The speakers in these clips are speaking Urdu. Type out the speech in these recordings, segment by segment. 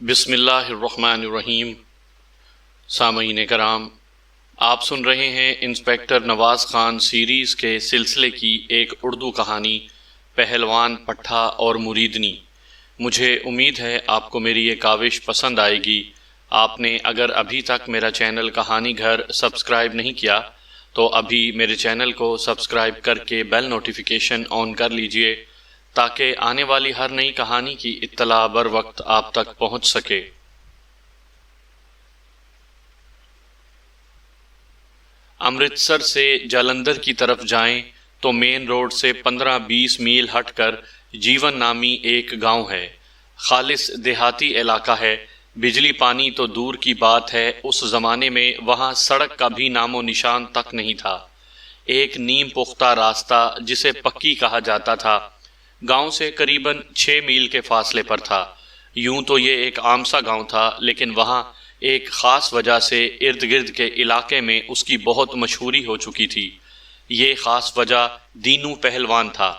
بسم اللہ الرحمن الرحیم۔ سامعین کرام، آپ سن رہے ہیں انسپیکٹر نواز خان سیریز کے سلسلے کی ایک اردو کہانی پہلوان پٹھا اور مریدنی۔ مجھے امید ہے آپ کو میری یہ کاوش پسند آئے گی۔ آپ نے اگر ابھی تک میرا چینل کہانی گھر سبسکرائب نہیں کیا تو ابھی میرے چینل کو سبسکرائب کر کے بیل نوٹیفیکیشن آن کر لیجئے تاکہ آنے والی ہر نئی کہانی کی اطلاع بر وقت آپ تک پہنچ سکے۔ امرتسر سے جالندھر کی طرف جائیں تو مین روڈ سے 15-20 میل ہٹ کر جیون نامی ایک گاؤں ہے۔ خالص دیہاتی علاقہ ہے۔ بجلی پانی تو دور کی بات ہے، اس زمانے میں وہاں سڑک کا بھی نام و نشان تک نہیں تھا۔ ایک نیم پختہ راستہ جسے پکی کہا جاتا تھا گاؤں سے قریباً 6 میل کے فاصلے پر تھا۔ یوں تو یہ ایک عام سا گاؤں تھا، لیکن وہاں ایک خاص وجہ سے ارد گرد کے علاقے میں اس کی بہت مشہوری ہو چکی تھی۔ یہ خاص وجہ دینو پہلوان تھا۔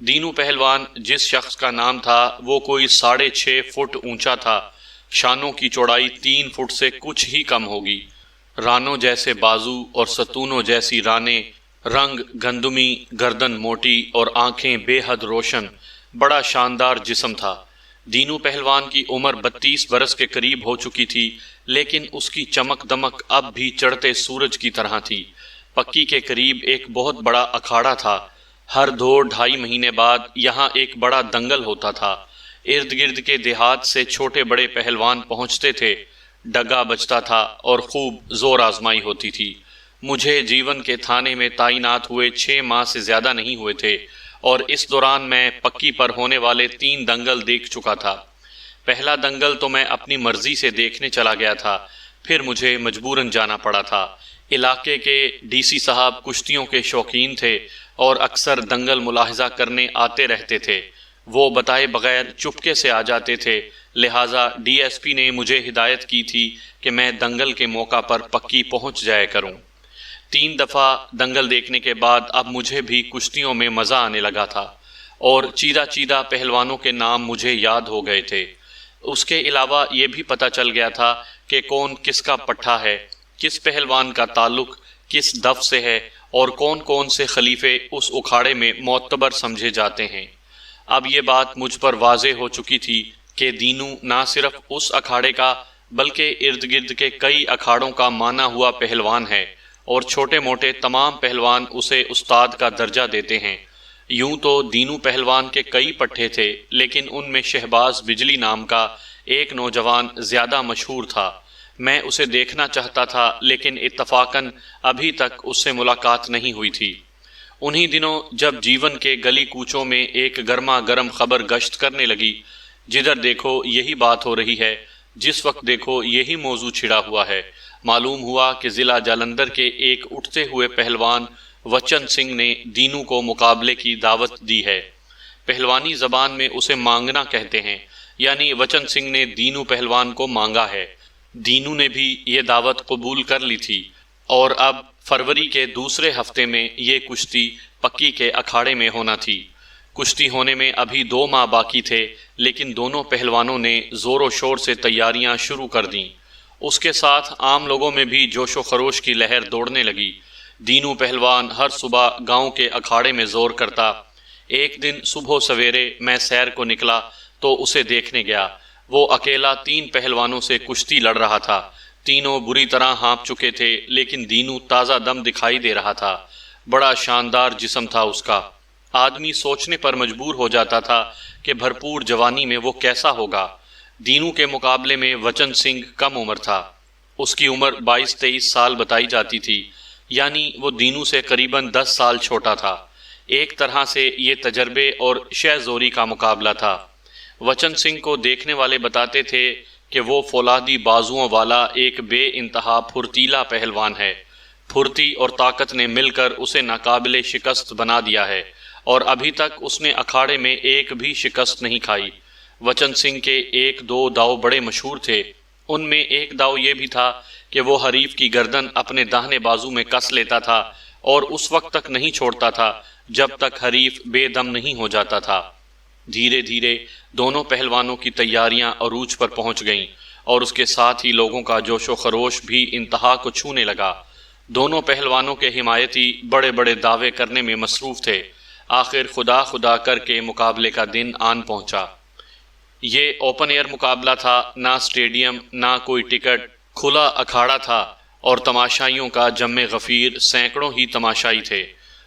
دینو پہلوان جس شخص کا نام تھا وہ کوئی 6.5 فٹ اونچا تھا، شانوں کی چوڑائی 3 فٹ سے کچھ ہی کم ہوگی، رانوں جیسے بازو اور ستونوں جیسی رانیں، رنگ گندمی، گردن موٹی اور آنکھیں بے حد روشن، بڑا شاندار جسم تھا۔ دینو پہلوان کی عمر 32 برس کے قریب ہو چکی تھی، لیکن اس کی چمک دمک اب بھی چڑھتے سورج کی طرح تھی۔ پکی کے قریب ایک بہت بڑا اکھاڑا تھا۔ ہر 2-2.5 مہینے بعد یہاں ایک بڑا دنگل ہوتا تھا۔ ارد گرد کے دیہات سے چھوٹے بڑے پہلوان پہنچتے تھے، ڈگا بجتا تھا اور خوب زور آزمائی ہوتی تھی۔ مجھے جیون کے تھانے میں تعینات ہوئے 6 ماہ سے زیادہ نہیں ہوئے تھے، اور اس دوران میں پکی پر ہونے والے 3 دنگل دیکھ چکا تھا۔ پہلا دنگل تو میں اپنی مرضی سے دیکھنے چلا گیا تھا، پھر مجھے مجبوراً جانا پڑا تھا۔ علاقے کے ڈی سی صاحب کشتیوں کے شوقین تھے اور اکثر دنگل ملاحظہ کرنے آتے رہتے تھے۔ وہ بتائے بغیر چپکے سے آ جاتے تھے، لہٰذا ڈی ایس پی نے مجھے ہدایت کی تھی کہ میں دنگل کے موقع پر پکی پہنچ جایا کروں۔ 3 دفعہ دنگل دیکھنے کے بعد اب مجھے بھی کشتیوں میں مزہ آنے لگا تھا، اور چیدہ چیدہ پہلوانوں کے نام مجھے یاد ہو گئے تھے۔ اس کے علاوہ یہ بھی پتہ چل گیا تھا کہ کون کس کا پٹھا ہے، کس پہلوان کا تعلق کس دف سے ہے، اور کون کون سے خلیفے اس اکھاڑے میں معتبر سمجھے جاتے ہیں۔ اب یہ بات مجھ پر واضح ہو چکی تھی کہ دینو نہ صرف اس اکھاڑے کا بلکہ ارد گرد کے کئی اکھاڑوں کا مانا ہوا پہلوان ہے، اور چھوٹے موٹے تمام پہلوان اسے استاد کا درجہ دیتے ہیں۔ یوں تو دینو پہلوان کے کئی پٹھے تھے، لیکن ان میں شہباز بجلی نام کا ایک نوجوان زیادہ مشہور تھا۔ میں اسے دیکھنا چاہتا تھا، لیکن اتفاقاً ابھی تک اس سے ملاقات نہیں ہوئی تھی۔ انہی دنوں جب جیون کے گلی کوچوں میں ایک گرما گرم خبر گشت کرنے لگی، جدھر دیکھو یہی بات ہو رہی ہے، جس وقت دیکھو یہی موضوع چھڑا ہوا ہے، معلوم ہوا کہ ضلع جالندھر کے ایک اٹھتے ہوئے پہلوان وچن سنگھ نے دینو کو مقابلے کی دعوت دی ہے۔ پہلوانی زبان میں اسے مانگنا کہتے ہیں، یعنی وچن سنگھ نے دینو پہلوان کو مانگا ہے۔ دینو نے بھی یہ دعوت قبول کر لی تھی، اور اب فروری کے دوسرے ہفتے میں یہ کشتی پکی کے اکھاڑے میں ہونا تھی۔ کشتی ہونے میں ابھی 2 ماہ باقی تھے، لیکن دونوں پہلوانوں نے زور و شور سے تیاریاں شروع کر دیں۔ اس کے ساتھ عام لوگوں میں بھی جوش و خروش کی لہر دوڑنے لگی۔ دینو پہلوان ہر صبح گاؤں کے اکھاڑے میں زور کرتا۔ ایک دن صبح سویرے میں سیر کو نکلا تو اسے دیکھنے گیا۔ وہ اکیلا 3 پہلوانوں سے کشتی لڑ رہا تھا۔ تینوں بری طرح ہانپ چکے تھے، لیکن دینو تازہ دم دکھائی دے رہا تھا۔ بڑا شاندار جسم تھا اس کا۔ آدمی سوچنے پر مجبور ہو جاتا تھا کہ بھرپور جوانی میں وہ کیسا ہوگا۔ دینو کے مقابلے میں وچن سنگھ کم عمر تھا۔ اس کی عمر 22-23 سال بتائی جاتی تھی، یعنی وہ دینو سے قریباً 10 سال چھوٹا تھا۔ ایک طرح سے یہ تجربے اور شہ زوری کا مقابلہ تھا۔ وچن سنگھ کو دیکھنے والے بتاتے تھے کہ وہ فولادی بازوؤں والا ایک بے انتہا پھرتیلا پہلوان ہے۔ پھرتی اور طاقت نے مل کر اسے ناقابل شکست بنا دیا ہے، اور ابھی تک اس نے اکھاڑے میں ایک بھی شکست نہیں کھائی۔ وچن سنگھ کے 1-2 داؤ بڑے مشہور تھے۔ ان میں ایک داؤ یہ بھی تھا کہ وہ حریف کی گردن اپنے داہنے بازو میں کس لیتا تھا، اور اس وقت تک نہیں چھوڑتا تھا جب تک حریف بے دم نہیں ہو جاتا تھا۔ دھیرے دھیرے دونوں پہلوانوں کی تیاریاں عروج پر پہنچ گئیں اور اس کے ساتھ ہی لوگوں کا جوش و خروش بھی انتہا کو چھونے لگا۔ دونوں پہلوانوں کے حمایتی بڑے بڑے دعوے کرنے میں مصروف تھے۔ آخر خدا خدا کر کے مقابلے کا دن آن پہنچا۔ یہ اوپن ایئر مقابلہ تھا، نہ سٹیڈیم نہ کوئی ٹکٹ، کھلا اکھاڑا تھا اور تماشائیوں کا جم غفیر سینکڑوں ہی تماشائی تھے۔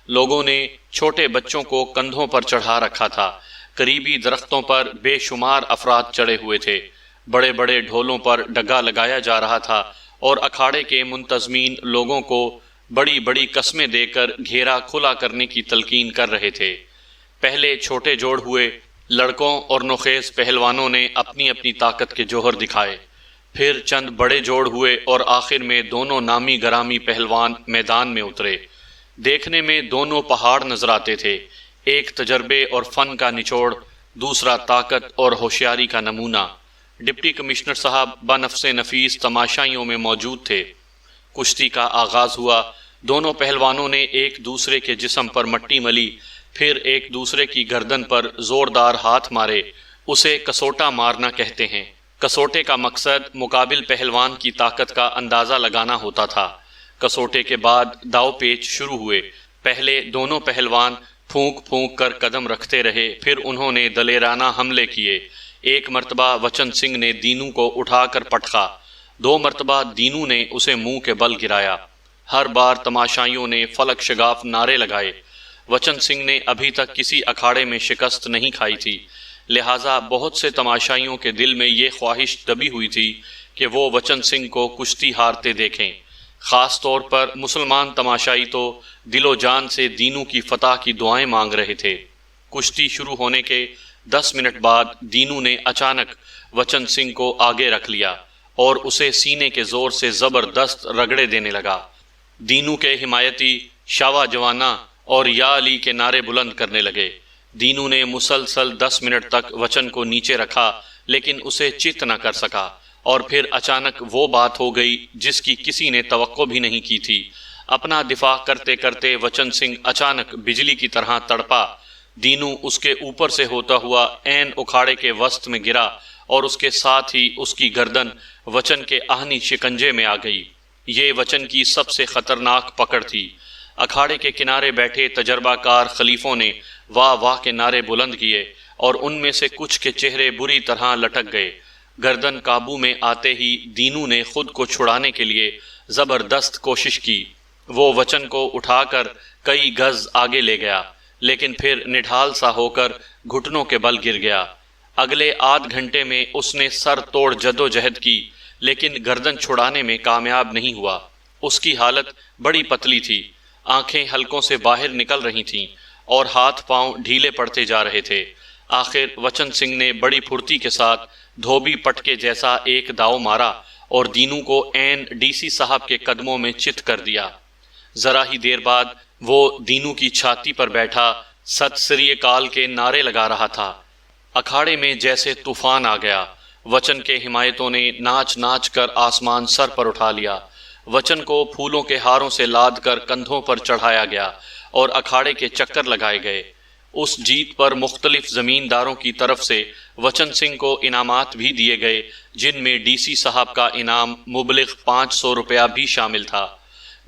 لوگوں نے چھوٹے بچوں کو کندھوں پر چڑھا رکھا تھا۔ قریبی درختوں پر بے شمار افراد چڑھے ہوئے تھے۔ بڑے بڑے ڈھولوں پر ڈگا لگایا جا رہا تھا اور اکھاڑے کے منتظمین لوگوں کو بڑی بڑی قسمیں دے کر گھیرا کھلا کرنے کی تلقین کر رہے تھے۔ پہلے چھوٹے جوڑ ہوئے، لڑکوں اور نوخیز پہلوانوں نے اپنی اپنی طاقت کے جوہر دکھائے، پھر چند بڑے جوڑ ہوئے اور آخر میں دونوں نامی گرامی پہلوان میدان میں اترے۔ دیکھنے میں دونوں پہاڑ نظر آتے تھے، ایک تجربے اور فن کا نچوڑ، دوسرا طاقت اور ہوشیاری کا نمونہ۔ ڈپٹی کمشنر صاحب بنفس نفیس تماشائیوں میں موجود تھے۔ کشتی کا آغاز ہوا۔ دونوں پہلوانوں نے ایک دوسرے کے جسم پر مٹی ملی، پھر ایک دوسرے کی گردن پر زوردار ہاتھ مارے۔ اسے کسوٹا مارنا کہتے ہیں۔ کسوٹے کا مقصد مقابل پہلوان کی طاقت کا اندازہ لگانا ہوتا تھا۔ کسوٹے کے بعد داؤ پیچ شروع ہوئے۔ پہلے دونوں پہلوان پھونک پھونک کر قدم رکھتے رہے، پھر انہوں نے دلیرانہ حملے کیے۔ ایک مرتبہ وچن سنگھ نے دینو کو اٹھا کر پٹخا، 2 مرتبہ دینو نے اسے منہ کے بل گرایا۔ ہر بار تماشائیوں نے فلک شگاف نعرے لگائے۔ وچن سنگھ نے ابھی تک کسی اکھاڑے میں شکست نہیں کھائی تھی، لہٰذا بہت سے تماشائیوں کے دل میں یہ خواہش دبی ہوئی تھی کہ وہ وچن سنگھ کو کشتی ہارتے دیکھیں۔ خاص طور پر مسلمان تماشائی تو دل و جان سے دینو کی فتح کی دعائیں مانگ رہے تھے۔ کشتی شروع ہونے کے 10 منٹ بعد دینو نے اچانک وچن سنگھ کو آگے رکھ لیا اور اسے سینے کے زور سے زبردست رگڑے دینے لگا۔ دینو کے حمایتی شاوا جوانا اور یا علی کے نعرے بلند کرنے لگے۔ دینو نے مسلسل 10 منٹ تک وچن کو نیچے رکھا لیکن اسے چت نہ کر سکا، اور پھر اچانک وہ بات ہو گئی جس کی کسی نے توقع بھی نہیں کی تھی۔ اپنا دفاع کرتے کرتے وچن سنگھ اچانک بجلی کی طرح تڑپا۔ دینو اس کے اوپر سے ہوتا ہوا عین اکھاڑے کے وسط میں گرا اور اس کے ساتھ ہی اس کی گردن وچن کے آہنی شکنجے میں آ گئی۔ یہ وچن کی سب سے خطرناک پکڑ تھی۔ اکھاڑے کے کنارے بیٹھے تجربہ کار خلیفوں نے واہ واہ کے نعرے بلند کیے اور ان میں سے کچھ کے چہرے بری طرح لٹک گئے۔ گردن قابو میں آتے ہی دینو نے خود کو چھڑانے کے لیے زبردست کوشش کی۔ وہ وچن کو اٹھا کر کئی گز آگے لے گیا لیکن پھر نڈھال سا ہو کر گھٹنوں کے بل گر گیا۔ اگلے آدھ گھنٹے میں اس نے سر توڑ جدوجہد کی لیکن گردن چھڑانے میں کامیاب نہیں ہوا۔ اس کی حالت بڑی پتلی تھی، آنکھیں حلقوں سے باہر نکل رہی تھیں اور ہاتھ پاؤں ڈھیلے پڑتے جا رہے تھے۔ آخر وچن سنگھ نے بڑی پھرتی کے ساتھ دھوبی پٹکے جیسا ایک داؤ مارا اور دینو کو عین ڈی سی صاحب کے قدموں میں چت کر دیا۔ ذرا ہی دیر بعد وہ دینو کی چھاتی پر بیٹھا ست سری اکال کے نعرے لگا رہا تھا۔ اکھاڑے میں جیسے طوفان آ گیا۔ وچن کے حمایتوں نے ناچ ناچ کر آسمان سر پر اٹھا لیا۔ وچن کو پھولوں کے ہاروں سے لاد کر کندھوں پر چڑھایا گیا اور اکھاڑے کے چکر لگائے گئے۔ اس جیت پر مختلف زمینداروں کی طرف سے وچن سنگھ کو انعامات بھی دیے گئے، جن میں ڈی سی صاحب کا انعام مبلغ 500 روپیہ بھی شامل تھا۔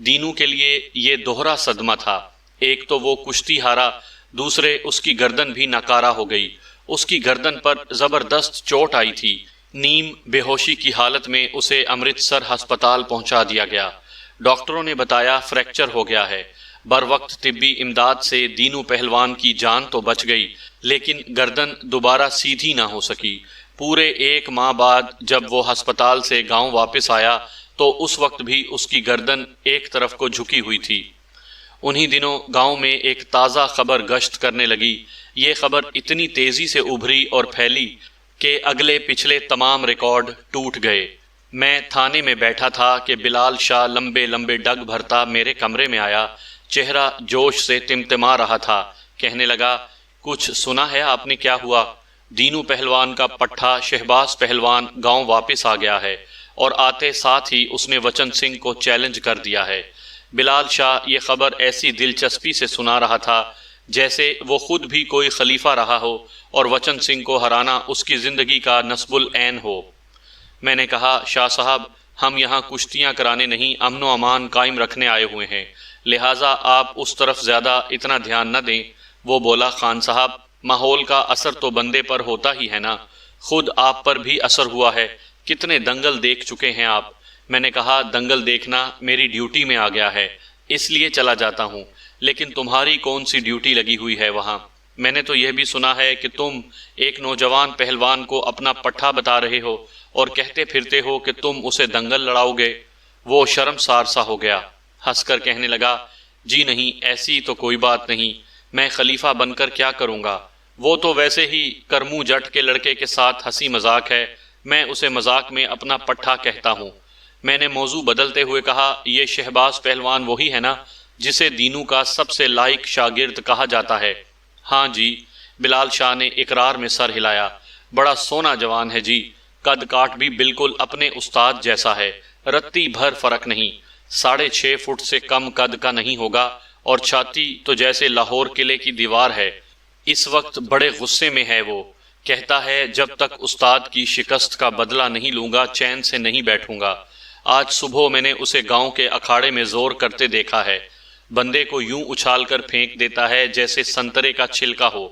دینو کے لیے یہ دوہرا صدمہ تھا، ایک تو وہ کشتی ہارا، دوسرے اس کی گردن بھی ناکارہ ہو گئی۔ اس کی گردن پر زبردست چوٹ آئی تھی۔ نیم بے ہوشی کی حالت میں اسے امرتسر ہسپتال پہنچا دیا گیا۔ ڈاکٹروں نے بتایا فریکچر ہو گیا ہے۔ بروقت طبی امداد سے دینو پہلوان کی جان تو بچ گئی لیکن گردن دوبارہ سیدھی نہ ہو سکی۔ پورے 1 ماہ بعد جب وہ ہسپتال سے گاؤں واپس آیا تو اس وقت بھی اس کی گردن ایک طرف کو جھکی ہوئی تھی۔ انہی دنوں گاؤں میں ایک تازہ خبر گشت کرنے لگی۔ یہ خبر اتنی تیزی سے ابھری اور پھیلی کہ اگلے پچھلے تمام ریکارڈ ٹوٹ گئے۔ میں تھانے میں بیٹھا تھا کہ بلال شاہ لمبے لمبے ڈگ بھرتا میرے کمرے میں آیا، چہرہ جوش سے تمتما رہا تھا۔ کہنے لگا، کچھ سنا ہے آپ نے کیا ہوا؟ دینو پہلوان کا پٹھا شہباز پہلوان گاؤں واپس آ گیا ہے اور آتے ساتھ ہی اس نے وچن سنگھ کو چیلنج کر دیا ہے۔ بلال شاہ یہ خبر ایسی دلچسپی سے سنا رہا تھا جیسے وہ خود بھی کوئی خلیفہ رہا ہو اور وچن سنگھ کو ہرانا اس کی زندگی کا نصب العین ہو۔ میں نے کہا شاہ صاحب، ہم یہاں کشتیاں کرانے نہیں، امن و امان قائم رکھنے آئے ہوئے ہیں، لہٰذا آپ اس طرف زیادہ اتنا دھیان نہ دیں۔ وہ بولا خان صاحب، ماحول کا اثر تو بندے پر ہوتا ہی ہے نا، خود آپ پر بھی اثر ہوا ہے، کتنے دنگل دیکھ چکے ہیں آپ۔ میں نے کہا دنگل دیکھنا میری ڈیوٹی میں آ گیا ہے، اس لیے چلا جاتا ہوں، لیکن تمہاری کون سی ڈیوٹی لگی ہوئی ہے وہاں؟ میں نے تو یہ بھی سنا ہے کہ تم ایک نوجوان پہلوان کو اپنا پٹھا بتا رہے ہو اور کہتے پھرتے ہو کہ تم اسے دنگل لڑاؤ گے۔ وہ شرمسار سا ہو گیا، ہنس کر کہنے لگا، جی نہیں، ایسی تو کوئی بات نہیں، میں خلیفہ بن کر کیا کروں گا؟ وہ تو ویسے ہی کرمو جٹ کے لڑکے کے ساتھ ہنسی مذاق ہے، میں اسے مذاق میں اپنا پٹھا کہتا ہوں۔ میں نے موضوع بدلتے ہوئے کہا، یہ شہباز پہلوان وہی ہے نا جسے دینو کا سب سے لائق شاگرد کہا جاتا ہے؟ ہاں جی، بلال شاہ نے اقرار میں سر ہلایا، بڑا سونا جوان ہے جی، قد کاٹ بھی بالکل اپنے استاد جیسا ہے، رتی بھر فرق نہیں، 6.5 فٹ سے کم قد کا نہیں ہوگا، اور چھاتی تو جیسے لاہور قلعے کی دیوار ہے۔ اس وقت بڑے غصے میں ہے وہ، کہتا ہے جب تک استاد کی شکست کا بدلہ نہیں لوں گا چین سے نہیں بیٹھوں گا۔ آج صبح میں نے اسے گاؤں کے اکھاڑے میں زور کرتے دیکھا ہے، بندے کو یوں اچھال کر پھینک دیتا ہے جیسے سنترے کا چھلکا ہو۔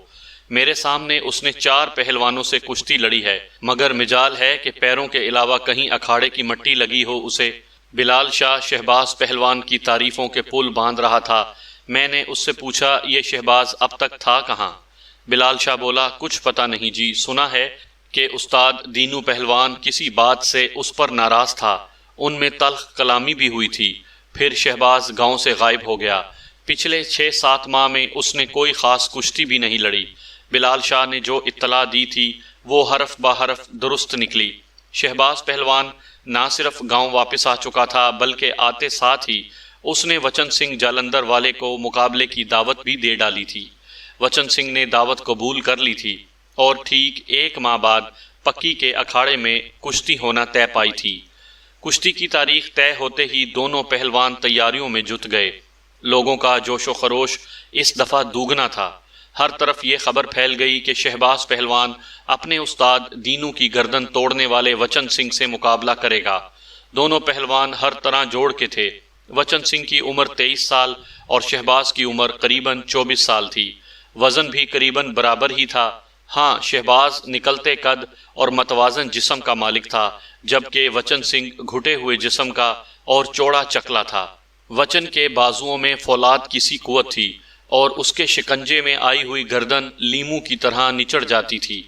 میرے سامنے اس نے 4 پہلوانوں سے کشتی لڑی ہے، مگر مجال ہے کہ پیروں کے علاوہ کہیں اکھاڑے کی مٹی لگی ہو اسے۔ بلال شاہ شہباز پہلوان کی تعریفوں کے پل باندھ رہا تھا۔ میں نے اس سے پوچھا، یہ شہباز اب تک تھا کہاں؟ بلال شاہ بولا، کچھ پتہ نہیں جی، سنا ہے کہ استاد دینو پہلوان کسی بات سے اس پر ناراض تھا، ان میں تلخ کلامی بھی ہوئی تھی، پھر شہباز گاؤں سے غائب ہو گیا۔ پچھلے 6-7 ماہ میں اس نے کوئی خاص کشتی بھی نہیں لڑی۔ بلال شاہ نے جو اطلاع دی تھی وہ حرف بحرف درست نکلی۔ شہباز پہلوان نہ صرف گاؤں واپس آ چکا تھا بلکہ آتے ساتھ ہی اس نے وچن سنگھ جالندھر والے کو مقابلے کی دعوت بھی دے ڈالی تھی۔ وچن سنگھ نے دعوت قبول کر لی تھی اور ٹھیک 1 ماہ بعد پکی کے اکھاڑے میں کشتی ہونا طے پائی تھی۔ کشتی کی تاریخ طے ہوتے ہی دونوں پہلوان تیاریوں میں جٹ گئے۔ لوگوں کا جوش و خروش اس دفعہ دوگنا تھا۔ ہر طرف یہ خبر پھیل گئی کہ شہباز پہلوان اپنے استاد دینو کی گردن توڑنے والے وچن سنگھ سے مقابلہ کرے گا۔ دونوں پہلوان ہر طرح جوڑ کے تھے۔ وچن سنگھ کی عمر 23 سال اور شہباز کی عمر قریباً 24 سال تھی۔ وزن بھی قریباً برابر ہی تھا۔ ہاں، شہباز نکلتے قد اور متوازن جسم کا مالک تھا، جبکہ وچن سنگھ گھٹے ہوئے جسم کا اور چوڑا چکلا تھا۔ وچن کے بازوؤں میں فولاد کی سی قوت تھی اور اس کے شکنجے میں آئی ہوئی گردن لیمو کی طرح نچڑ جاتی تھی۔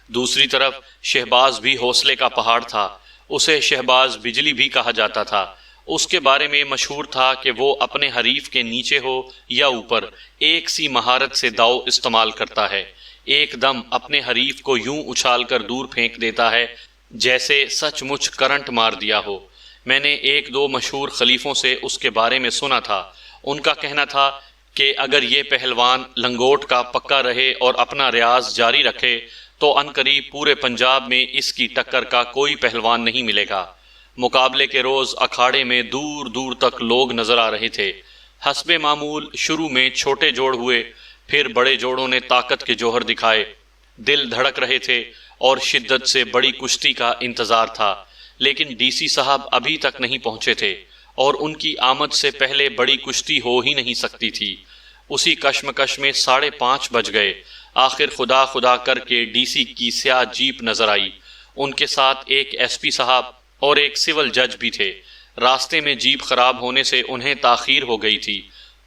دوسری طرف شہباز بھی حوصلے کا پہاڑ تھا، اسے شہباز بجلی بھی کہا جاتا تھا۔ اس کے بارے میں مشہور تھا کہ وہ اپنے حریف کے نیچے ہو یا اوپر ایک سی مہارت سے داؤ استعمال کرتا ہے، ایک دم اپنے حریف کو یوں اچھال کر دور پھینک دیتا ہے جیسے سچ مچ کرنٹ مار دیا ہو۔ میں نے 1-2 مشہور خلیفوں سے اس کے بارے میں سنا تھا، ان کا کہنا تھا کہ اگر یہ پہلوان لنگوٹ کا پکا رہے اور اپنا ریاض جاری رکھے تو عنقریب پورے پنجاب میں اس کی ٹکر کا کوئی پہلوان نہیں ملے گا۔ مقابلے کے روز اکھاڑے میں دور دور تک لوگ نظر آ رہے تھے۔ حسب معمول شروع میں چھوٹے جوڑ ہوئے، پھر بڑے جوڑوں نے طاقت کے جوہر دکھائے، دل دھڑک رہے تھے اور شدت سے بڑی کشتی کا انتظار تھا، لیکن ڈی سی صاحب ابھی تک نہیں پہنچے تھے اور ان کی آمد سے پہلے بڑی کشتی ہو ہی نہیں سکتی تھی۔ اسی کشمکش میں 5:30 بج گئے۔ آخر خدا خدا کر کے ڈی سی کی سیاہ جیپ نظر آئی، ان کے ساتھ ایک ایس پی صاحب اور ایک سول جج بھی تھے۔ راستے میں جیپ خراب ہونے سے انہیں تاخیر ہو گئی تھی،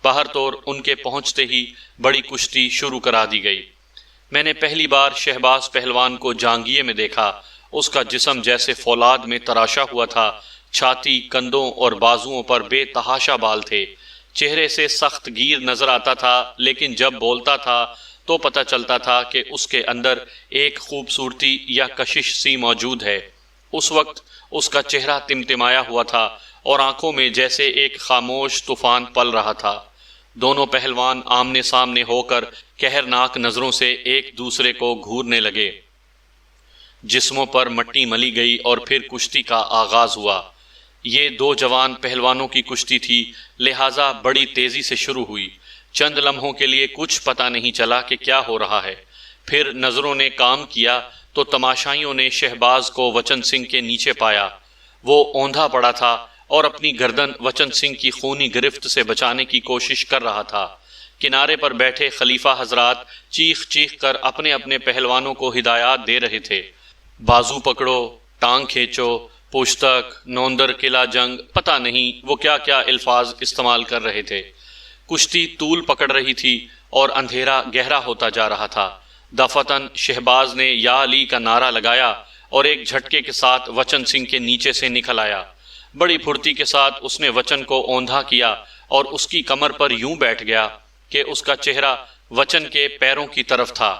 بہر طور ان کے پہنچتے ہی بڑی کشتی شروع کرا دی گئی۔ میں نے پہلی بار شہباز پہلوان کو جانگیے میں دیکھا۔ اس کا جسم جیسے فولاد میں تراشا ہوا تھا، چھاتی، کندھوں اور بازوؤں پر بے تحاشا بال تھے، چہرے سے سخت گیر نظر آتا تھا، لیکن جب بولتا تھا تو پتہ چلتا تھا کہ اس کے اندر ایک خوبصورتی یا کشش سی موجود ہے۔ اس وقت اس کا چہرہ تمتمایا ہوا تھا اور آنکھوں میں جیسے ایک خاموش طوفان پل رہا تھا۔ دونوں پہلوان آمنے سامنے ہو کر قہرناک نظروں سے ایک دوسرے کو گھورنے لگے۔ جسموں پر مٹی ملی گئی اور پھر کشتی کا آغاز ہوا۔ یہ 2 جوان پہلوانوں کی کشتی تھی، لہٰذا بڑی تیزی سے شروع ہوئی۔ چند لمحوں کے لیے کچھ پتہ نہیں چلا کہ کیا ہو رہا ہے۔ پھر نظروں نے کام کیا تو تماشائیوں نے شہباز کو وچن سنگھ کے نیچے پایا۔ وہ اوندھا پڑا تھا اور اپنی گردن وچن سنگھ کی خونی گرفت سے بچانے کی کوشش کر رہا تھا۔ کنارے پر بیٹھے خلیفہ حضرات چیخ چیخ کر اپنے اپنے پہلوانوں کو ہدایات دے رہے تھے۔ بازو پکڑو، ٹانگ کھینچو، پشتک، نوندر قلعہ جنگ، پتہ نہیں وہ کیا کیا الفاظ استعمال کر رہے تھے۔ کشتی طول پکڑ رہی تھی اور اندھیرا گہرا ہوتا جا رہا تھا۔ دفتن شہباز نے یا علی کا نعرہ لگایا اور ایک جھٹکے کے ساتھ وچن سنگھ کے نیچے سے نکل آیا۔ بڑی پھرتی کے ساتھ اس نے وچن کو اوندھا کیا اور اس کی کمر پر یوں بیٹھ گیا کہ اس کا چہرہ وچن کے پیروں کی طرف تھا۔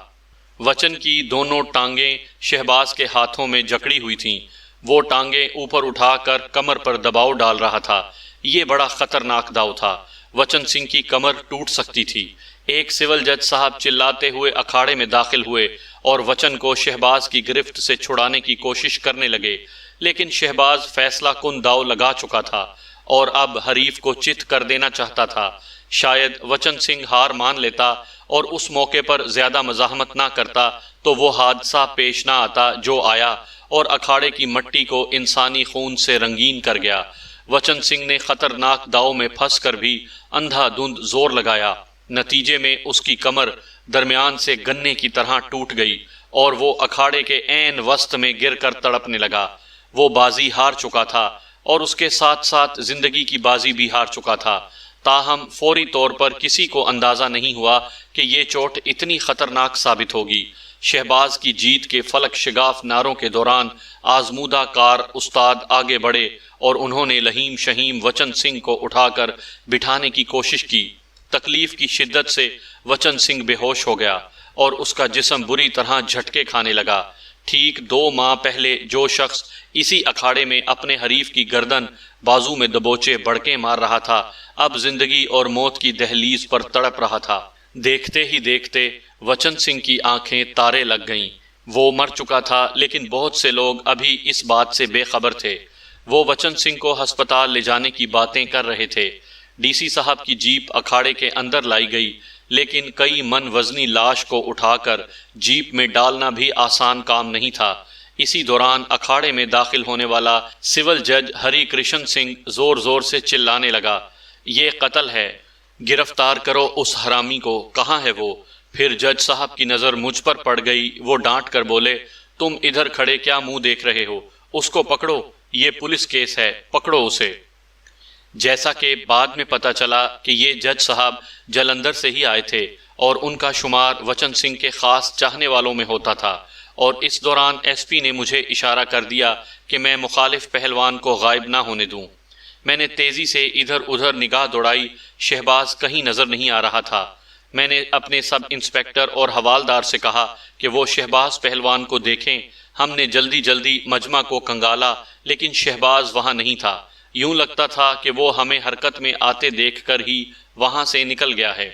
وچن کی دونوں ٹانگیں شہباز کے ہاتھوں میں جکڑی ہوئی تھیں۔ وہ ٹانگیں اوپر اٹھا کر کمر پر دباؤ ڈال رہا تھا۔ یہ بڑا خطرناک داؤ تھا۔ وچن سنگھ کی کمر ٹوٹ سکتی تھی۔ ایک سول جج صاحب چلاتے ہوئے اکھاڑے میں داخل ہوئے اور وچن کو شہباز کی گرفت سے چھڑانے کی کوشش کرنے لگے، لیکن شہباز فیصلہ کن داؤ لگا چکا تھا اور اب حریف کو چت کر دینا چاہتا تھا۔ شاید وچن سنگھ ہار مان لیتا اور اس موقع پر زیادہ مزاحمت نہ کرتا تو وہ حادثہ پیش نہ آتا جو آیا اور اکھاڑے کی مٹی کو انسانی خون سے رنگین کر گیا۔ وچن سنگھ نے خطرناک داؤ میں پھنس کر بھی اندھا دھند زور لگایا۔ نتیجے میں اس کی کمر درمیان سے گنے کی طرح ٹوٹ گئی اور وہ اکھاڑے کے عین وسط میں گر کر تڑپنے لگا۔ وہ بازی ہار چکا تھا اور اس کے ساتھ ساتھ زندگی کی بازی بھی ہار چکا تھا۔ تاہم فوری طور پر کسی کو اندازہ نہیں ہوا کہ یہ چوٹ اتنی خطرناک ثابت ہوگی۔ شہباز کی جیت کے فلک شگاف نعروں کے دوران آزمودہ کار استاد آگے بڑھے اور انہوں نے لہیم شہیم وچن سنگھ کو اٹھا کر بٹھانے کی کوشش کی۔ تکلیف کی شدت سے وچن سنگھ بے ہوش ہو گیا اور اس کا جسم بری طرح جھٹکے کھانے لگا۔ ٹھیک 2 ماہ پہلے جو شخص اسی اکھاڑے میں اپنے حریف کی گردن بازو میں دبوچے بڑکیں مار رہا تھا، اب زندگی اور موت کی دہلیز پر تڑپ رہا تھا۔ دیکھتے ہی دیکھتے وچن سنگھ کی آنکھیں تارے لگ گئیں۔ وہ مر چکا تھا، لیکن بہت سے لوگ ابھی اس بات سے بے خبر تھے۔ وہ وچن سنگھ کو ہسپتال لے جانے کی باتیں کر رہے تھے۔ ڈی سی صاحب کی جیپ اکھاڑے کے اندر لائی گئی، لیکن کئی من وزنی لاش کو اٹھا کر جیپ میں ڈالنا بھی آسان کام نہیں تھا۔ اسی دوران اکھاڑے میں داخل ہونے والا سول جج ہری کرشن سنگھ زور زور سے چلانے لگا، یہ قتل ہے، گرفتار کرو اس حرامی کو، کہاں ہے وہ؟ پھر جج صاحب کی نظر مجھ پر پڑ گئی۔ وہ ڈانٹ کر بولے، تم ادھر کھڑے کیا منہ دیکھ رہے ہو؟ اس کو پکڑو، یہ پولیس کیس ہے، پکڑو اسے۔ جیسا کہ بعد میں پتا چلا کہ یہ جج صاحب جلندھر سے ہی آئے تھے اور ان کا شمار وچن سنگھ کے خاص چاہنے والوں میں ہوتا تھا، اور اس دوران ایس پی نے مجھے اشارہ کر دیا کہ میں مخالف پہلوان کو غائب نہ ہونے دوں۔ میں نے تیزی سے ادھر ادھر نگاہ دوڑائی، شہباز کہیں نظر نہیں آ رہا تھا۔ میں نے اپنے سب انسپیکٹر اور حوالدار سے کہا کہ وہ شہباز پہلوان کو دیکھیں۔ ہم نے جلدی جلدی مجمع کو کنگالا، لیکن شہباز وہاں نہیں تھا۔ یوں لگتا تھا کہ وہ ہمیں حرکت میں آتے دیکھ کر ہی وہاں سے نکل گیا ہے۔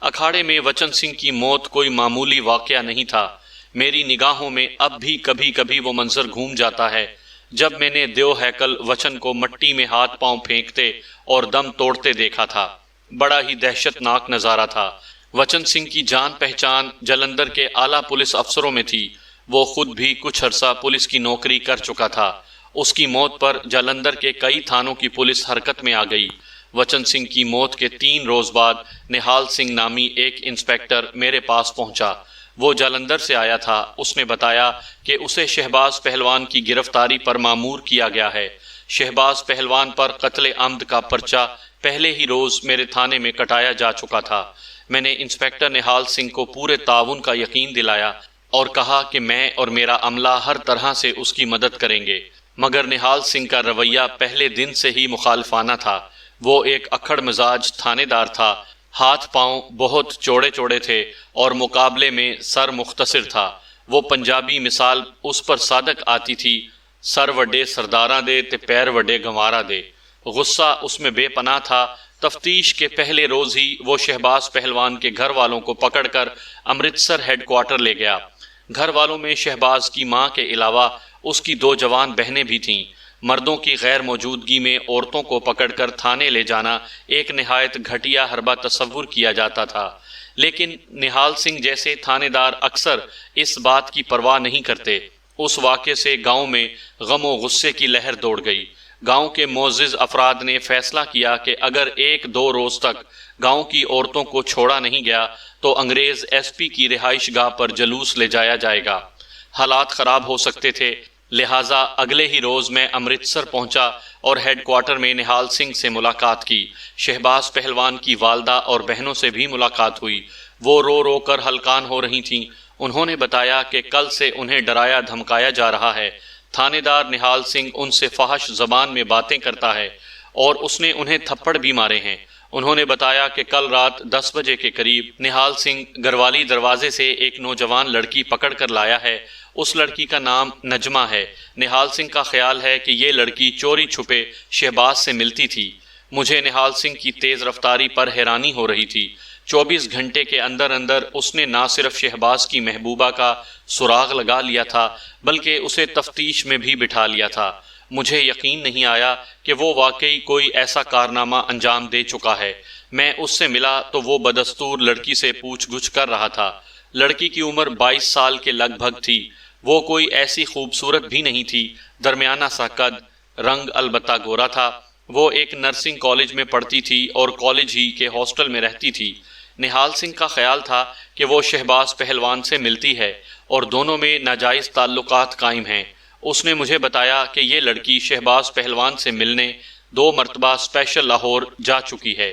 اکھاڑے میں وچن سنگھ کی موت کوئی معمولی واقعہ نہیں تھا۔ میری نگاہوں میں اب بھی کبھی کبھی وہ منظر گھوم جاتا ہے جب میں نے دیو ہیکل وچن کو مٹی میں ہاتھ پاؤں پھینکتے اور دم توڑتے دیکھا تھا۔ بڑا ہی دہشت ناک نظارہ تھا۔ وچن سنگھ کی جان پہچان جلندھر کے اعلیٰ پولیس افسروں میں تھی۔ وہ خود بھی کچھ عرصہ پولیس کی نوکری کر چکا تھا۔ اس کی موت پر جلندھر کے کئی تھانوں کی پولیس حرکت میں آ گئی۔ وچن سنگھ کی موت کے 3 روز بعد نہال سنگھ نامی ایک انسپیکٹر میرے پاس پہنچا۔ وہ جلندھر سے آیا تھا۔ اس نے بتایا کہ اسے شہباز پہلوان کی گرفتاری پر مامور کیا گیا ہے۔ شہباز پہلوان پر قتل عمد کا پرچہ پہلے ہی روز میرے تھانے میں کٹایا جا چکا تھا۔ میں نے انسپیکٹر نہال سنگھ کو پورے تعاون کا یقین دلایا اور کہا کہ میں اور میرا عملہ ہر طرح سے اس کی مدد کریں گے، مگر نہال سنگھ کا رویہ پہلے دن سے ہی مخالفانہ تھا۔ وہ ایک اکھڑ مزاج تھانے دار تھا۔ ہاتھ پاؤں بہت چوڑے چوڑے تھے اور مقابلے میں سر مختصر تھا۔ وہ پنجابی مثال اس پر صادق آتی تھی، سر وڈے سرداراں دے تے پیر وڈے گنوارا دے۔ غصہ اس میں بے پناہ تھا۔ تفتیش کے پہلے روز ہی وہ شہباز پہلوان کے گھر والوں کو پکڑ کر امرتسر ہیڈ کوارٹر لے گیا۔ گھر والوں میں شہباز کی ماں کے علاوہ اس کی 2 جوان بہنیں بھی تھیں۔ مردوں کی غیر موجودگی میں عورتوں کو پکڑ کر تھانے لے جانا ایک نہایت گھٹیا حربہ تصور کیا جاتا تھا، لیکن نہال سنگھ جیسے تھانے دار اکثر اس بات کی پرواہ نہیں کرتے۔ اس واقعے سے گاؤں میں غم و غصے کی لہر دوڑ گئی۔ گاؤں کے معزز افراد نے فیصلہ کیا کہ اگر 1-2 روز تک گاؤں کی عورتوں کو چھوڑا نہیں گیا تو انگریز ایس پی کی رہائش گاہ پر جلوس لے جایا جائے گا۔ حالات خراب ہو سکتے تھے، لہٰذا اگلے ہی روز میں امرتسر پہنچا اور ہیڈ کوارٹر میں نہال سنگھ سے ملاقات کی۔ شہباز پہلوان کی والدہ اور بہنوں سے بھی ملاقات ہوئی۔ وہ رو رو کر ہلکان ہو رہی تھیں۔ انہوں نے بتایا کہ کل سے انہیں ڈرایا دھمکایا جا رہا ہے۔ تھانے دار نہال سنگھ ان سے فحش زبان میں باتیں کرتا ہے اور اس نے انہیں تھپڑ بھی مارے ہیں۔ انہوں نے بتایا کہ کل رات 10 بجے کے قریب نہال سنگھ گروالی دروازے سے ایک نوجوان لڑکی پکڑ کر لایا ہے۔ اس لڑکی کا نام نجمہ ہے۔ نہال سنگھ کا خیال ہے کہ یہ لڑکی چوری چھپے شہباز سے ملتی تھی۔ مجھے نہال سنگھ کی تیز رفتاری پر حیرانی ہو رہی تھی۔ 24 گھنٹے کے اندر اندر اس نے نہ صرف شہباز کی محبوبہ کا سراغ لگا لیا تھا بلکہ اسے تفتیش میں بھی بٹھا لیا تھا۔ مجھے یقین نہیں آیا کہ وہ واقعی کوئی ایسا کارنامہ انجام دے چکا ہے۔ میں اس سے ملا تو وہ بدستور لڑکی سے پوچھ گچھ کر رہا تھا۔ لڑکی کی عمر 22 سال کے لگ بھگ تھی۔ وہ کوئی ایسی خوبصورت بھی نہیں تھی، درمیانہ سا قد، رنگ البتہ گورا تھا۔ وہ ایک نرسنگ کالج میں پڑھتی تھی اور کالج ہی کے ہاسٹل میں رہتی تھی۔ نہال سنگھ کا خیال تھا کہ وہ شہباز پہلوان سے ملتی ہے اور دونوں میں ناجائز تعلقات قائم ہیں۔ اس نے مجھے بتایا کہ یہ لڑکی شہباز پہلوان سے ملنے 2 مرتبہ اسپیشل لاہور جا چکی ہے۔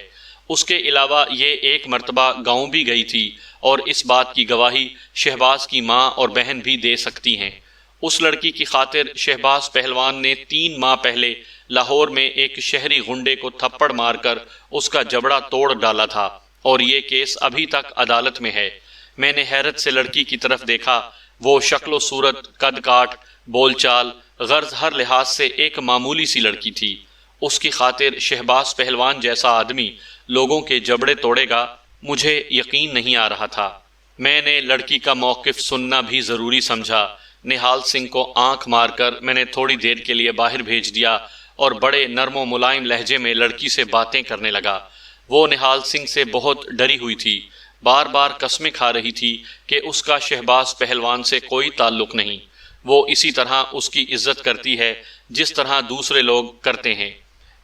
اس کے علاوہ یہ 1 مرتبہ گاؤں بھی گئی تھی اور اس بات کی گواہی شہباز کی ماں اور بہن بھی دے سکتی ہیں۔ اس لڑکی کی خاطر شہباز پہلوان نے 3 ماہ پہلے لاہور میں ایک شہری غنڈے کو تھپڑ مار کر اس کا جبڑا توڑ ڈالا تھا اور یہ کیس ابھی تک عدالت میں ہے۔ میں نے حیرت سے لڑکی کی طرف دیکھا۔ وہ شکل و صورت، قد کاٹ، بول چال، غرض ہر لحاظ سے ایک معمولی سی لڑکی تھی۔ اس کی خاطر شہباز پہلوان جیسا آدمی لوگوں کے جبڑے توڑے گا، مجھے یقین نہیں آ رہا تھا۔ میں نے لڑکی کا موقف سننا بھی ضروری سمجھا۔ نہال سنگھ کو آنکھ مار کر میں نے تھوڑی دیر کے لیے باہر بھیج دیا اور بڑے نرم و ملائم لہجے میں لڑکی سے باتیں کرنے لگا۔ وہ نہال سنگھ سے بہت ڈری ہوئی تھی، بار بار قسمیں کھا رہی تھی کہ اس کا شہباز پہلوان سے کوئی تعلق نہیں۔ وہ اسی طرح اس کی عزت کرتی ہے جس طرح دوسرے لوگ کرتے ہیں۔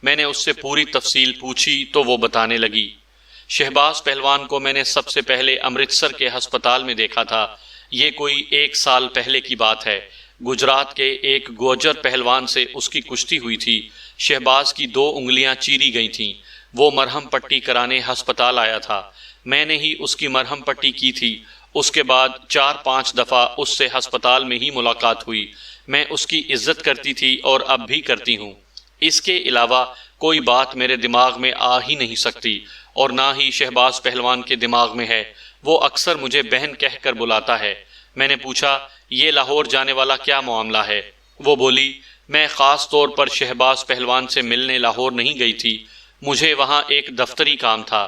میں نے اس سے پوری تفصیل پوچھی تو وہ بتانے لگی۔ شہباز پہلوان کو میں نے سب سے پہلے امرتسر کے ہسپتال میں دیکھا تھا۔ یہ کوئی 1 سال پہلے کی بات ہے۔ گجرات کے ایک گوجر پہلوان سے اس کی کشتی ہوئی تھی۔ شہباز کی 2 انگلیاں چیری گئی تھیں۔ وہ مرہم پٹی کرانے ہسپتال آیا تھا۔ میں نے ہی اس کی مرہم پٹی کی تھی۔ اس کے بعد 4-5 دفعہ اس سے ہسپتال میں ہی ملاقات ہوئی۔ میں اس کی عزت کرتی تھی اور اب بھی کرتی ہوں۔ اس کے علاوہ کوئی بات میرے دماغ میں آ ہی نہیں سکتی اور نہ ہی شہباز پہلوان کے دماغ میں ہے۔ وہ اکثر مجھے بہن کہہ کر بلاتا ہے۔ میں نے پوچھا، یہ لاہور جانے والا کیا معاملہ ہے؟ وہ بولی، میں خاص طور پر شہباز پہلوان سے ملنے لاہور نہیں گئی تھی، مجھے وہاں ایک دفتری کام تھا۔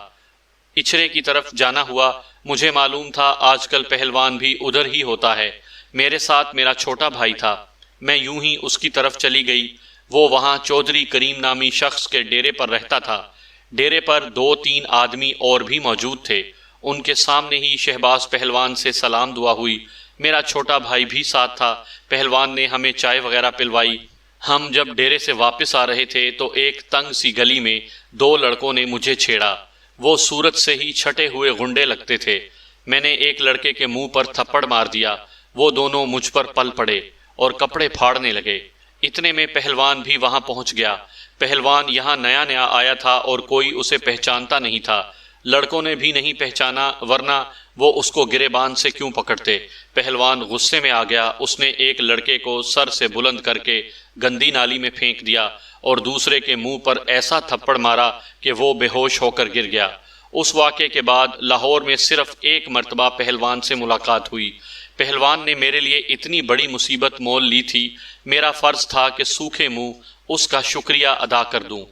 اچھرے کی طرف جانا ہوا۔ مجھے معلوم تھا آج کل پہلوان بھی ادھر ہی ہوتا ہے۔ میرے ساتھ میرا چھوٹا بھائی تھا۔ میں یوں ہی اس کی طرف چلی گئی۔ وہ وہاں چودھری کریم نامی شخص کے ڈیرے پر رہتا تھا۔ ڈیرے پر 2-3 آدمی اور بھی موجود تھے۔ ان کے سامنے ہی شہباز پہلوان سے سلام دعا ہوئی۔ میرا چھوٹا بھائی بھی ساتھ تھا۔ پہلوان نے ہمیں چائے وغیرہ پلوائی۔ ہم جب ڈیرے سے واپس آ رہے تھے تو ایک تنگ سی گلی میں 2 لڑکوں نے مجھے چھیڑا۔ وہ صورت سے ہی چھٹے ہوئے غنڈے لگتے تھے۔ میں نے ایک لڑکے کے منہ پر تھپڑ مار دیا۔ وہ دونوں مجھ پر پل پڑے اور کپڑے پھاڑنے لگے۔ اتنے میں پہلوان بھی وہاں پہنچ گیا۔ پہلوان یہاں نیا نیا آیا تھا اور کوئی اسے پہچانتا نہیں تھا۔ لڑکوں نے بھی نہیں پہچانا، ورنہ وہ اس کو گریبان سے کیوں پکڑتے؟ پہلوان غصے میں آ گیا۔ اس نے ایک لڑکے کو سر سے بلند کر کے گندی نالی میں پھینک دیا اور دوسرے کے منہ پر ایسا تھپڑ مارا کہ وہ بے ہوش ہو کر گر گیا۔ اس واقعے کے بعد لاہور میں صرف 1 مرتبہ پہلوان سے ملاقات ہوئی۔ پہلوان نے میرے لیے اتنی بڑی مصیبت مول لی تھی، میرا فرض تھا کہ سوکھے منہ اس کا شکریہ ادا کر دوں۔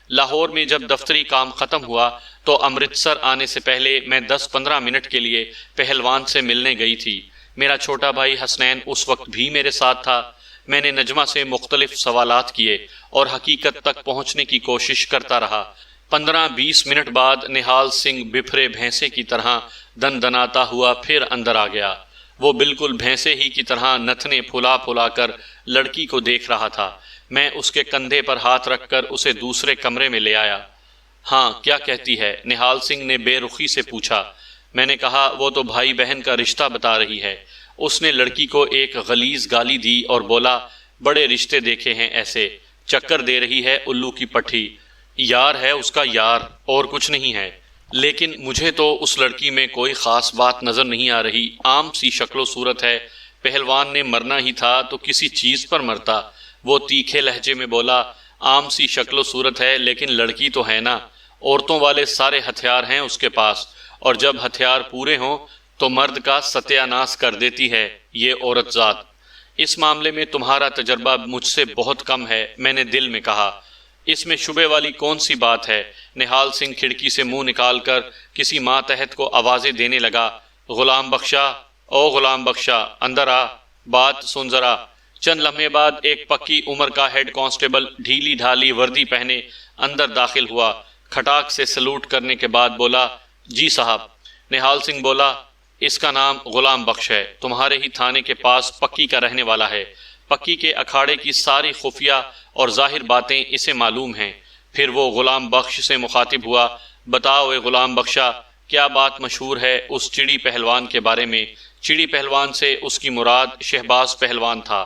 لاہور میں جب دفتری کام ختم ہوا تو امرتسر آنے سے پہلے میں 10-15 منٹ کے لیے پہلوان سے ملنے گئی تھی۔ میرا چھوٹا بھائی حسنین اس وقت بھی میرے ساتھ تھا۔ میں نے نجمہ سے مختلف سوالات کیے اور حقیقت تک پہنچنے کی کوشش کرتا رہا۔ 15-20 منٹ بعد نہال سنگھ بپھرے بھینسے کی طرح دن دناتا ہوا پھر اندر آ گیا۔ وہ بالکل بھینسے ہی کی طرح نتنے پھلا پھلا کر لڑکی کو دیکھ رہا تھا۔ میں اس کے کندھے پر ہاتھ رکھ کر اسے دوسرے کمرے میں لے آیا۔ ہاں، کیا کہتی ہے؟ نہال سنگھ نے بے رخی سے پوچھا۔ میں نے کہا وہ تو بھائی بہن کا رشتہ بتا رہی ہے۔ اس نے لڑکی کو ایک غلیظ گالی دی اور بولا، بڑے رشتے دیکھے ہیں ایسے، چکر دے رہی ہے الو کی پٹھی، یار ہے اس کا یار، اور کچھ نہیں ہے۔ لیکن مجھے تو اس لڑکی میں کوئی خاص بات نظر نہیں آ رہی، عام سی شکل و صورت ہے۔ پہلوان نے مرنا ہی تھا تو کسی چیز پر مرتا۔ وہ تیکھے لہجے میں بولا، عام سی شکل و صورت ہے لیکن لڑکی تو ہے نا۔ عورتوں والے سارے ہتھیار ہیں اس کے پاس، اور جب ہتھیار پورے ہوں تو مرد کا ستیہ ناش کر دیتی ہے یہ عورت ذات۔ اس معاملے میں تمہارا تجربہ مجھ سے بہت کم ہے، میں نے دل میں کہا۔ اس میں شبے والی کون سی بات ہے؟ نہال سنگھ کھڑکی سے منہ نکال کر کسی ماتحت کو آوازیں دینے لگا۔ غلام بخشا، او غلام بخشا، اندر آ، بات سن ذرا۔ چند لمحے بعد ایک پکی عمر کا ہیڈ کانسٹیبل ڈھیلی ڈھالی وردی پہنے اندر داخل ہوا۔ کھٹاک سے سلوٹ کرنے کے بعد بولا، جی صاحب۔ نہال سنگھ بولا، اس کا نام غلام بخش ہے، تمہارے ہی تھانے کے پاس پکی کا رہنے والا ہے۔ پکی کے اکھاڑے کی ساری خفیہ اور ظاہر باتیں اسے معلوم ہیں۔ پھر وہ غلام بخش سے مخاطب ہوا، بتاؤ اے غلام بخشا، کیا بات مشہور ہے اس چڑی پہلوان کے بارے میں؟ چڑی پہلوان سے اس کی مراد شہباز پہلوان تھا۔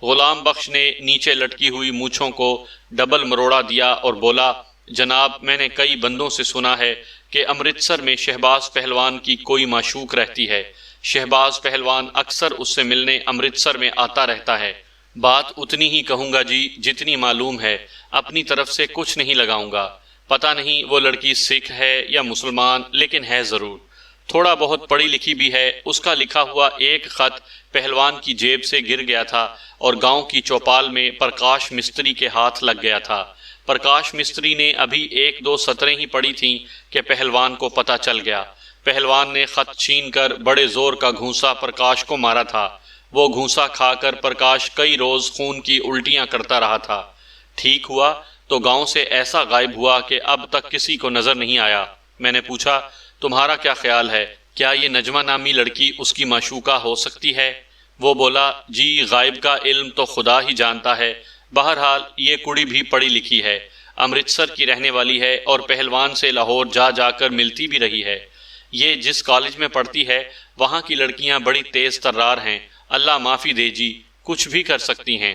غلام بخش نے نیچے لٹکی ہوئی مونچھوں کو ڈبل مروڑا دیا اور بولا، جناب میں نے کئی بندوں سے سنا ہے کہ امرتسر میں شہباز پہلوان کی کوئی معشوق رہتی ہے۔ شہباز پہلوان اکثر اس سے ملنے امرتسر میں آتا رہتا ہے۔ بات اتنی ہی کہوں گا جی جتنی معلوم ہے، اپنی طرف سے کچھ نہیں لگاؤں گا۔ پتہ نہیں وہ لڑکی سکھ ہے یا مسلمان، لیکن ہے ضرور۔ تھوڑا بہت پڑھی لکھی بھی ہے۔ اس کا لکھا ہوا ایک خط پہلوان کی جیب سے گر گیا تھا اور گاؤں کی چوپال میں پرکاش مستری کے ہاتھ لگ گیا تھا۔ پرکاش مستری نے ابھی 1-2 سطریں ہی پڑھی تھیں کہ پہلوان کو پتہ چل گیا۔ پہلوان نے خط چھین کر بڑے زور کا گھونسا پرکاش کو مارا تھا۔ وہ گھونسا کھا کر پرکاش کئی روز خون کی الٹیاں کرتا رہا تھا۔ ٹھیک ہوا تو گاؤں سے ایسا غائب ہوا کہ اب تک کسی کو نظر نہیں آیا۔ میں نے پوچھا، تمہارا کیا خیال ہے، کیا یہ نجمہ نامی لڑکی اس کی معشوقہ ہو سکتی ہے؟ وہ بولا، جی غائب کا علم تو خدا ہی جانتا ہے، بہرحال یہ کڑی بھی پڑھی لکھی ہے، امرتسر کی رہنے والی ہے اور پہلوان سے لاہور جا جا کر ملتی بھی رہی ہے۔ یہ جس کالج میں پڑھتی ہے وہاں کی لڑکیاں بڑی تیز ترار ہیں، اللہ معافی دے جی، کچھ بھی کر سکتی ہیں۔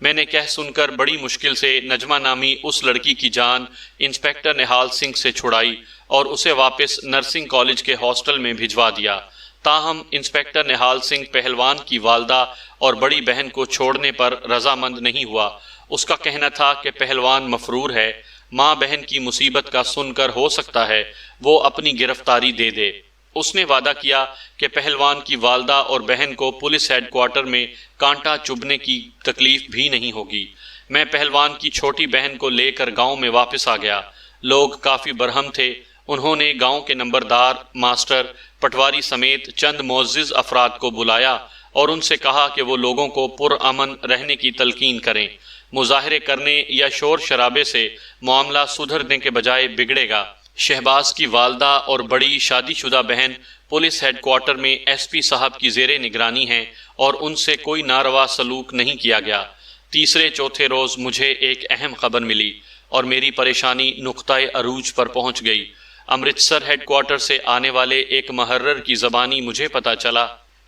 میں نے کہہ سن کر بڑی مشکل سے نجمہ نامی اس لڑکی کی جان انسپکٹر نہال سنگھ سے چھڑائی اور اسے واپس نرسنگ کالج کے ہاسٹل میں بھجوا دیا۔ تاہم انسپکٹر نہال سنگھ پہلوان کی والدہ اور بڑی بہن کو چھوڑنے پر رضامند نہیں ہوا۔ اس کا کہنا تھا کہ پہلوان مفرور ہے، ماں بہن کی مصیبت کا سن کر ہو سکتا ہے وہ اپنی گرفتاری دے دے۔ اس نے وعدہ کیا کہ پہلوان کی والدہ اور بہن کو پولیس ہیڈ کوارٹر میں کانٹا چبھنے کی تکلیف بھی نہیں ہوگی۔ میں پہلوان کی چھوٹی بہن کو لے کر گاؤں میں واپس آ گیا۔ لوگ کافی برہم تھے۔ انہوں نے گاؤں کے نمبردار، ماسٹر، پٹواری سمیت چند معزز افراد کو بلایا اور ان سے کہا کہ وہ لوگوں کو پرامن رہنے کی تلقین کریں۔ مظاہرے کرنے یا شور شرابے سے معاملہ سدھرنے کے بجائے بگڑے گا۔ شہباز کی والدہ اور بڑی شادی شدہ بہن پولیس ہیڈ کوارٹر میں ایس پی صاحب کی زیر نگرانی ہیں اور ان سے کوئی ناروا سلوک نہیں کیا گیا۔ تیسرے چوتھے روز مجھے ایک اہم خبر ملی اور میری پریشانی نقطۂ عروج پر پہنچ گئی۔ امرتسر ہیڈ کوارٹر سے آنے والے ایک محرر کی زبانی مجھے پتا چلا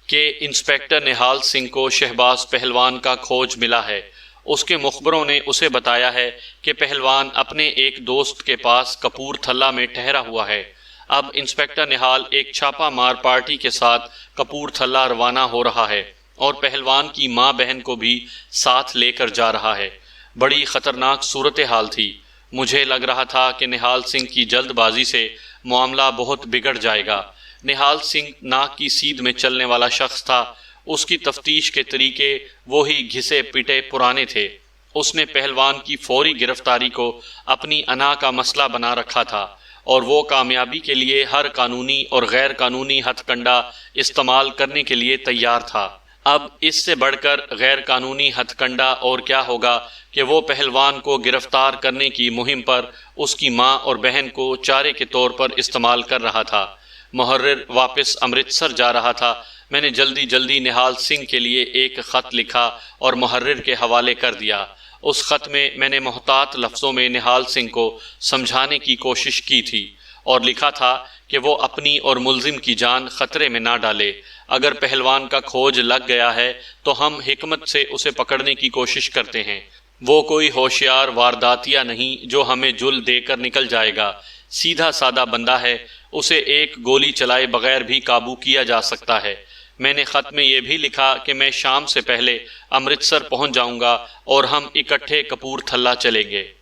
کہ انسپکٹر نہال سنگھ کو شہباز پہلوان کا کھوج ملا ہے۔ اس کے مخبروں نے اسے بتایا ہے کہ پہلوان اپنے ایک دوست کے پاس کپور تھلہ میں ٹھہرا ہوا ہے۔ اب انسپکٹر نہال ایک چھاپا مار پارٹی کے ساتھ کپور تھلہ روانہ ہو رہا ہے اور پہلوان کی ماں بہن کو بھی ساتھ لے کر جا رہا ہے۔ بڑی خطرناک صورتحال تھی۔ مجھے لگ رہا تھا کہ نہال سنگھ کی جلد بازی سے معاملہ بہت بگڑ جائے گا۔ نہال سنگھ ناک کی سیدھ میں چلنے والا شخص تھا۔ اس کی تفتیش کے طریقے وہی گھسے پٹے پرانے تھے۔ اس نے پہلوان کی فوری گرفتاری کو اپنی انا کا مسئلہ بنا رکھا تھا اور وہ کامیابی کے لیے ہر قانونی اور غیر قانونی ہتھ کنڈا استعمال کرنے کے لیے تیار تھا۔ اب اس سے بڑھ کر غیر قانونی ہتھ کنڈا اور کیا ہوگا کہ وہ پہلوان کو گرفتار کرنے کی مہم پر اس کی ماں اور بہن کو چارے کے طور پر استعمال کر رہا تھا۔ محرر واپس امرتسر جا رہا تھا۔ میں نے جلدی نہال سنگھ کے لیے ایک خط لکھا اور محرر کے حوالے کر دیا۔ اس خط میں نے محتاط لفظوں میں نہال سنگھ کو سمجھانے کی کوشش کی تھی اور لکھا تھا کہ وہ اپنی اور ملزم کی جان خطرے میں نہ ڈالے۔ اگر پہلوان کا کھوج لگ گیا ہے تو ہم حکمت سے اسے پکڑنے کی کوشش کرتے ہیں۔ وہ کوئی ہوشیار وارداتیا نہیں جو ہمیں جل دے کر نکل جائے گا۔ سیدھا سادہ بندہ ہے، اسے ایک گولی چلائے بغیر بھی قابو کیا جا سکتا ہے۔ میں نے خط میں یہ بھی لکھا کہ میں شام سے پہلے امرتسر پہنچ جاؤں گا اور ہم اکٹھے کپور تھلہ چلیں گے۔